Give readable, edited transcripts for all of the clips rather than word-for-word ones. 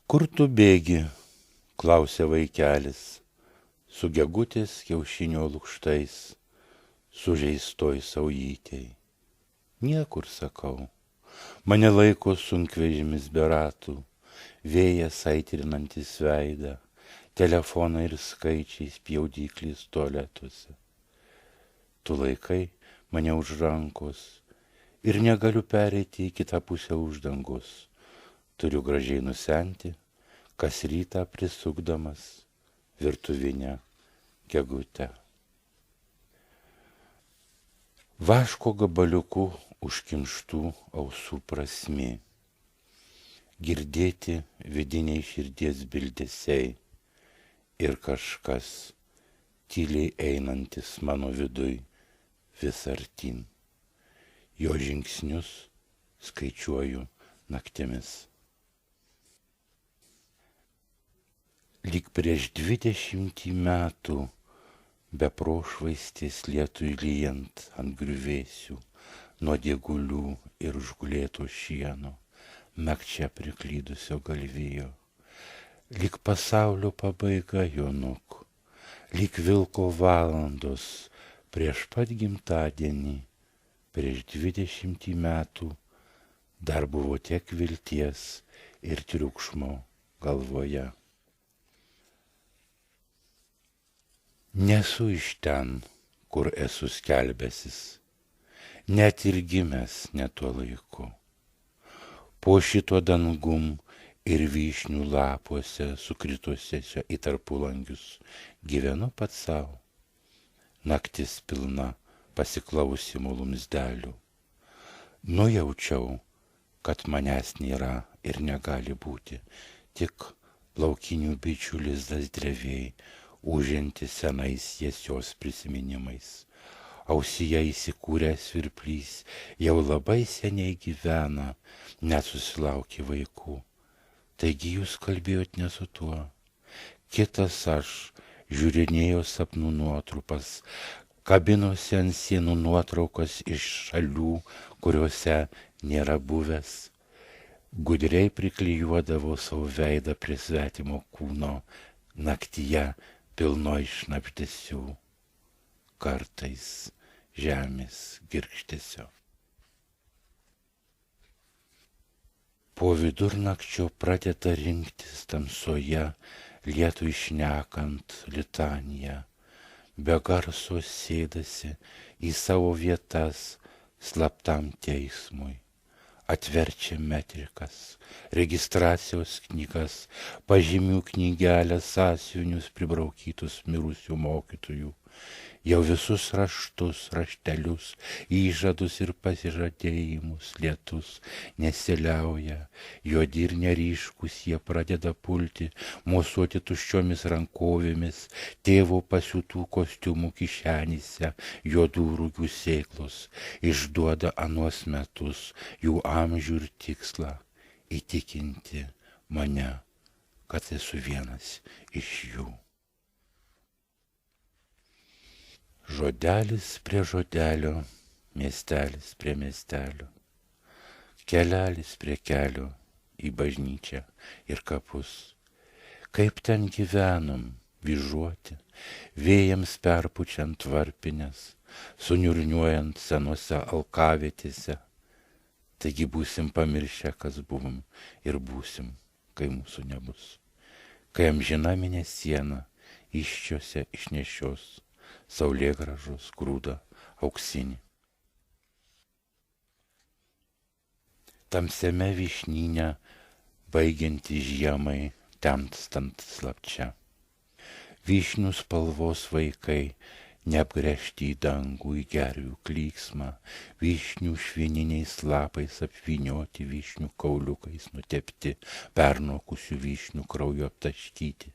Kur tu bėgi, klausė vaikelis, su gegutės kiaušinio lukštais, sužeistoj saujytei. Niekur, sakau, mane laiko sunkvežimis be ratų, vėjas aitrinantis veidą, telefoną ir skaičiais pjaudyklės tualetuose. Tu laikai mane už rankos ir negaliu pereiti į kitą pusę uždangos. Turiu gražiai nusenti, kas rytą prisukdamas virtuvinę gegutę. Vaško gabaliukų užkimštų ausų prasmė. Girdėti vidiniai širdies bildesiai ir kažkas tyliai einantis mano viduj vis artyn. Jo žingsnius skaičiuoju naktimis. Lyg prieš 20 metų, be prošvaistės lietui lyjant ant griuvėsių, nuo diegulių ir užgulėto šieno, nakčia priklydusio galvijo. Lyg pasaulio pabaiga, jonuk, lyg vilko valandos prieš pat gimtadienį, prieš 20 metų, dar buvo tiek vilties ir triukšmo galvoje. Nesu iš ten, kur esu skelbęsis, net ir gimęs ne tuo laiku. Po šito dangum ir vyšnių lapuose sukritusiuose į tarpulangius gyvenu pats savo. Naktis pilna pasiklausimo lumsdelių. Nujaučiau, kad manęs nėra ir negali būti, tik laukinių bičių lizdas drevėjai, užinti senais jiesios prisiminimais. Ausyje įsikūręs svirplys jau labai seniai gyvena, nesusilaukė vaikų. Taigi jūs kalbėjot ne su tuo. Kitas aš žiūrinėjo sapnų nuotrupas, kabinosi ant sienų nuotraukas iš šalių, kuriuose nėra buvęs. Gudriai priklijuodavo savo veidą prie svetimo kūno, naktyje pilno šnabždesių, kartais žemės girgždesio. Po vidurnakčio pradeda rinktis tamsoje, lietui šnekant litaniją, be garso sėdasi į savo vietas slaptam teismui. Atverčia metrikas, registracijos knygas, pažymių knygelės, sąsiuvinius pribraukytus mirusių mokytojų, jau visus raštus, raštelius, įžadus ir pasižadėjimus lietus nesiliauja, juodi ir neryškus jie pradeda pulti, mosuoti tuščiomis rankovėmis, tėvo pasiūtų kostiumų kišenyse, juodų rūgių sėklos, išduoda anuos metus, jų amžių ir tikslą, įtikinti mane, kad esu vienas iš jų. Žodelis prie žodelio, miestelis prie miestelio, kelelis prie kelio į bažnyčią ir kapus. Kaip ten gyvenom, vyžuoti, vėjams perpučiant varpinės, suniurniuojant senose alkavietėse. Taigi būsim pamiršę, kas buvom ir būsim, kai mūsų nebus. Kai amžina mėnesiena iščiose išnešios saulėgrąžos grūdą auksinį. Tamsiame vyšnyne baigianti žiemai temstant slapčia. Vyšnių spalvos vaikai neapgręžti į dangų, į gervių klyksmą, vyšnių švininiais lapais apvynioti, vyšnių kauliukais nutepti, pernokusių vyšnių krauju aptaškyti.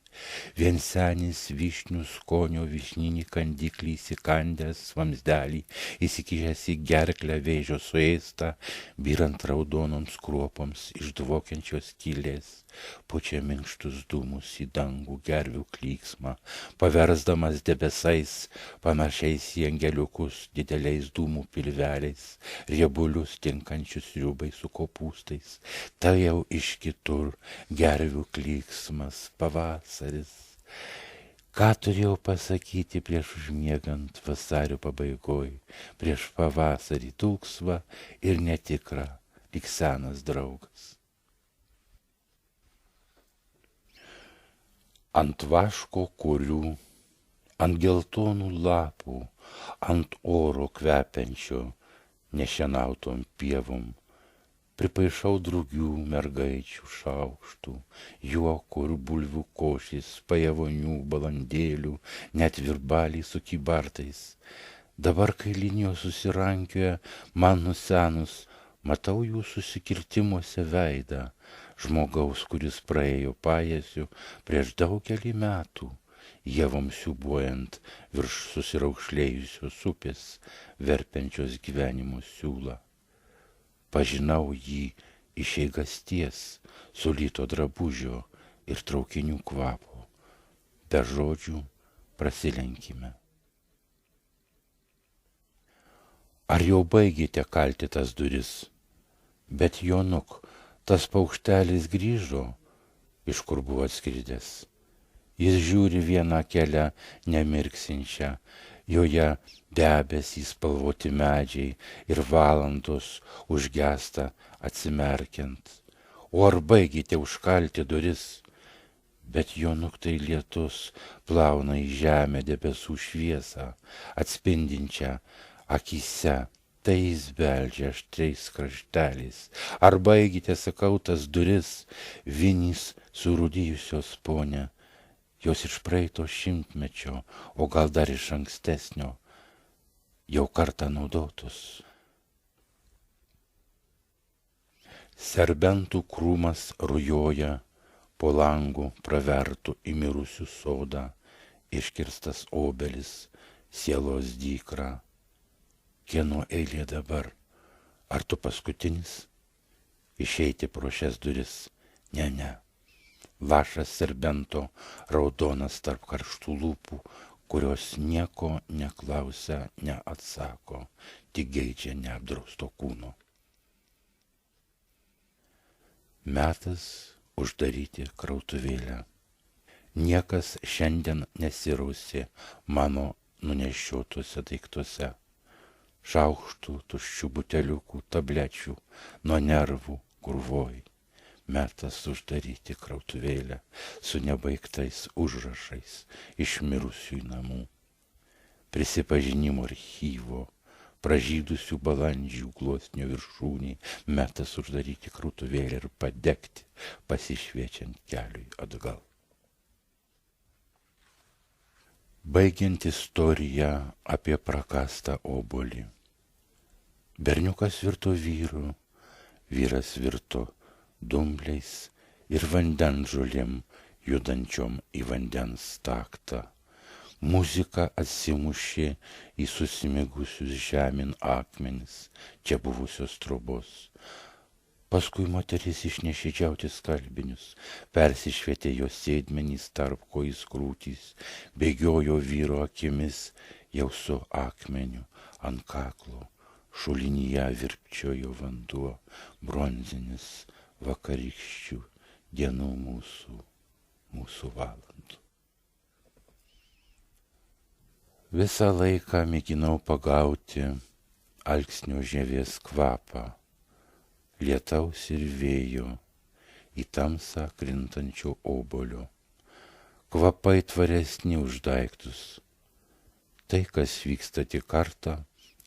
Vien senis vyšnių skonio vyšninį kandiklį įsikandęs vamsdelį, įsikišęs į gerklę vėžio suėstą, byrant raudonoms kruopoms iš dvokiančios skylės, pučia minkštus dūmus į dangų gervių klyksmą, paversdamas debesais, panašiais į angeliukus dideliais dūmų pilveliais, riebulius tinkančius sriubai su kopūstais. Tai jau iš kitur gervių klyksmas, pavasaris. Ką turėjau pasakyti prieš užmiegant vasario pabaigoj, prieš pavasarį dulksvą ir netikrą, lyg senas draugas. Ant vaško kurių, ant geltonų lapų, ant oro kvepiančio nešienautom pievom, pripaišau drugių mergaičių šaukštų, juoko ir bulvių košės, pajavonių, balandėlių, net virbalį su kybartais. Dabar, kai linijos susirankioja, man nusenus, matau jų susikirtimuose veidą, žmogaus, kuris praėjo pajėsiu prieš daugelį metų, ievom siūbuojant virš susiraukšlėjusios upės, verpiančios gyvenimo siūlą. Pažinau jį iš eigasties, sulyto drabužio ir traukinių kvapo. Be žodžių prasilenkime. Ar jau baigėte kalti tas duris? Bet Jonuk, tas paukštelis grįžo, iš kur buvo atskridęs. Jis žiūri vieną kelią nemirksinčią, joje debesys spalvoti medžiai ir valandos užgesta atsimerkiant. O ar baigėte užkalti duris? Bet Jonuk tai lietus plauna į žemę debesų šviesą, atspindinčią akyse. Tai jis beldžia aštriais krašteliais. Ar baigėte, sakau, tas duris, vinys surūdijusios ponia, jos iš praeito šimtmečio, o gal dar iš ankstesnio, jau kartą naudotus. Serbentų krūmas rujoja, po langu pravertų į mirusių sodą, iškirstas obelis, sielos dykra. Kieno eilė dabar? Ar tu paskutinis? Išeiti pro šias duris? Ne. Lašas serbento raudonas tarp karštų lūpų, kurios nieko neklausia, neatsako, tik geidžia neapdrausto kūno. Metas uždaryti krautuvėlę. Niekas šiandien nesirausi mano nunešiotuose daiktuose. Šaukštų, tuščių buteliukų, tablečių, nuo nervų krūvoj. Metas uždaryti krautuvėlę su nebaigtais užrašais iš mirusiųjų namų. Prisipažinimo archyvo, pražydusių balandžių gluosnio viršūnį, metas uždaryti krautuvėlę ir padegti, pasišviečiant keliui atgal. Baigiant istoriją apie prakastą obuolį. Berniukas virto vyru, vyras virto dumbliais ir vandenžolėm judančiom į vandens taktą. Muzika atsimušė į susimigusius žemyn akmenis, čia buvusios trobos. Paskui moteris išnešė džiauti skalbinius, persišvietė jos sėdmenys tarp kojais krūtys, bėgiojo vyro akimis jau su akmeniu ant kaklo, šulinyje virpčiojo vanduo, bronzinis vakarykščių dienų mūsų valandų. Visą laiką mėginau pagauti alksnio žievės kvapą, lietaus ir vėjo, į tamsą krintančio obuolio. Kvapai tvaresni už daiktus. Tai, kas vyksta tik kartą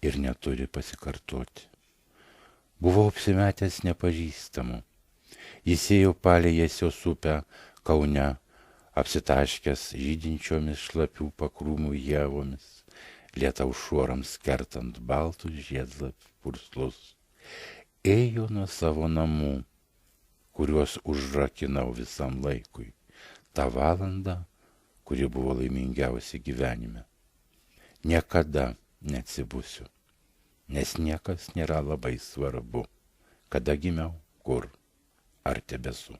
ir neturi pasikartoti. Buvau apsimetęs nepažįstamu. Jis ėjo palei Jasios upę Kaune, apsitaškęs žydinčiomis šlapių pakrūmų ievomis, lietaus šuorams kertant baltus žiedlapių purslus. Ėjo nuo savo namų, kuriuos užrakinau visam laikui. tą valandą, kuri buvo laimingiausia gyvenime. Niekada neatsibusiu, nes niekas nėra labai svarbu, kada gimiau, kur ar tebesu.